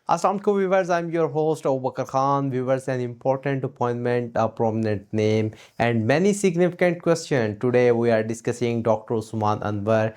Assalamu alaikum viewers, I'm your host Abubakar Khan. Viewers, an important appointment, a prominent name and many significant questions. Today we are discussing Dr. Usman Anwar,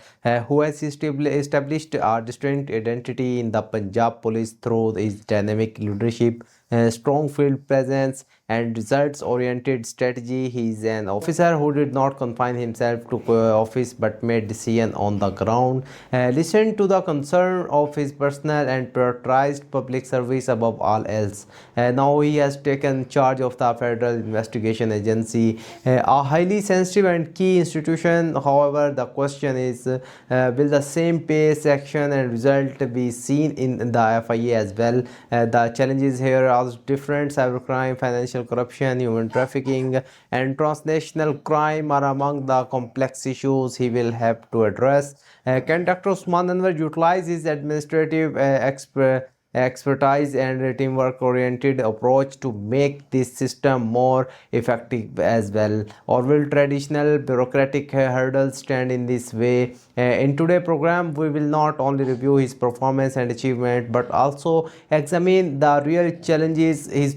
who has established a distinct identity in the Punjab police through his dynamic leadership, strong field presence and results-oriented strategy. He is an officer who did not confine himself to office but made decisions on the ground, listened to the concern of his personnel and prioritized public service above all else. Now he has taken charge of the Federal Investigation Agency, a highly sensitive and key institution. However, the question is, will the same pace, action and result be seen in the FIA as well? The challenges here are different. Cybercrime, financial corruption, human trafficking and transnational crime are among the complex issues he will have to address. Can Dr. Usman Anwar utilize his administrative expertise and teamwork-oriented approach to make this system more effective as well? Or will traditional bureaucratic hurdles stand in this way? In today's program, we will not only review his performance and achievement, but also examine the real challenges he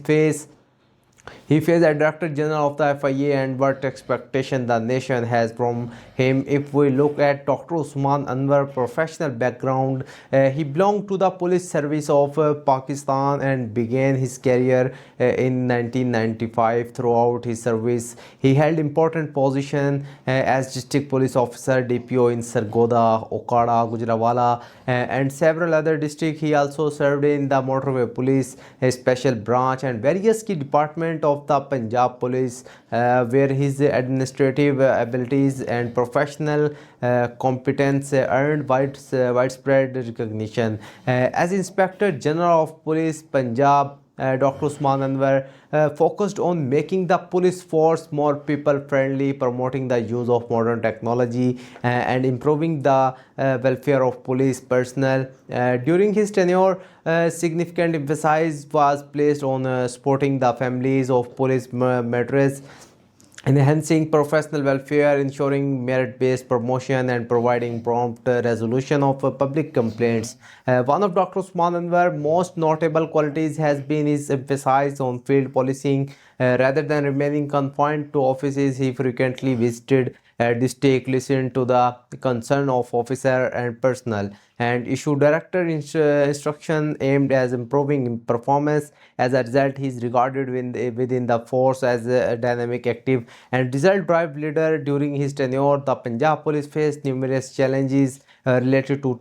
faced as Director General of the FIA and what expectation the nation has from him. If we look at Dr. Usman Anwar's professional background, he belonged to the police service of Pakistan and began his career in 1995. Throughout his service, he held important positions as District Police Officer, DPO in Sargodha, Okada, Gujranwala and several other districts. He also served in the Motorway Police, a special branch and various key departments of the Punjab Police, where his administrative abilities and professional competence earned widespread recognition. As Inspector General of Police Punjab, Dr. Usman Anwar focused on making the police force more people-friendly, promoting the use of modern technology and improving the welfare of police personnel. During his tenure, significant emphasis was placed on supporting the families of police martyrs, enhancing professional welfare, ensuring merit-based promotion and providing prompt resolution of public complaints. One of Dr. Usman Anwar's most notable qualities has been his emphasis on field policing. Rather than remaining confined to offices, he frequently visited district, listened to the concern of officer and personnel, and issued director instruction aimed at improving performance. As a result, he is regarded within the force as a dynamic, active and result-driven leader. During his tenure, the Punjab police faced numerous challenges related to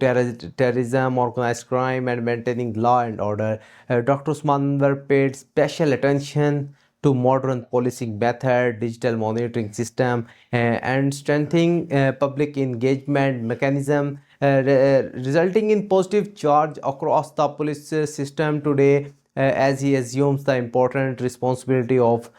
terrorism, organized crime and maintaining law and order. Dr. Usman Anwar paid special attention to modern policing method, digital monitoring system and strengthening public engagement mechanism, resulting in positive change across the police system. Today, as he assumes the important responsibility of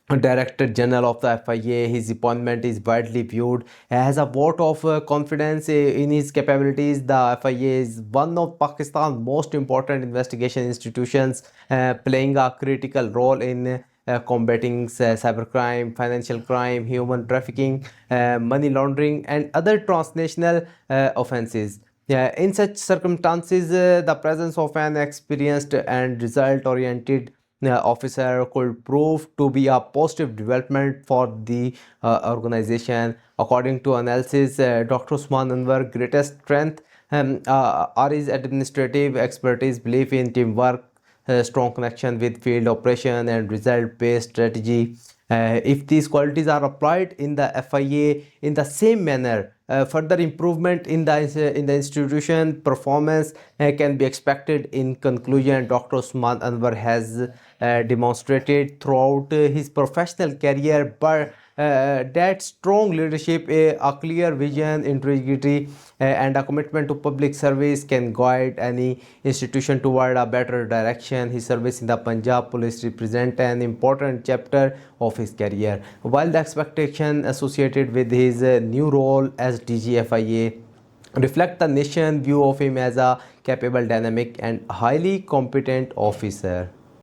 Director General of the FIA, his appointment is widely viewed as a vote of confidence in his capabilities. The FIA is one of Pakistan's most important investigation institutions, playing a critical role in combating cybercrime, financial crime, human trafficking, money laundering and other transnational offences. In such circumstances, the presence of an experienced and result-oriented officer could prove to be a positive development for the organization. According to analysis, Dr. Usman Anwar's greatest strength are his administrative expertise, belief in teamwork, strong connection with field operation and result-based strategy. If these qualities are applied in the FIA in the same manner, further improvement in the institution performance can be expected. In conclusion, Dr. Usman Anwar has demonstrated throughout his professional career that strong leadership, a clear vision, integrity and a commitment to public service can guide any institution toward a better direction. His service in the Punjab Police represents an important chapter of his career, while the expectation associated with his new role as DG FIA reflect the nation's view of him as a capable, dynamic and highly competent officer.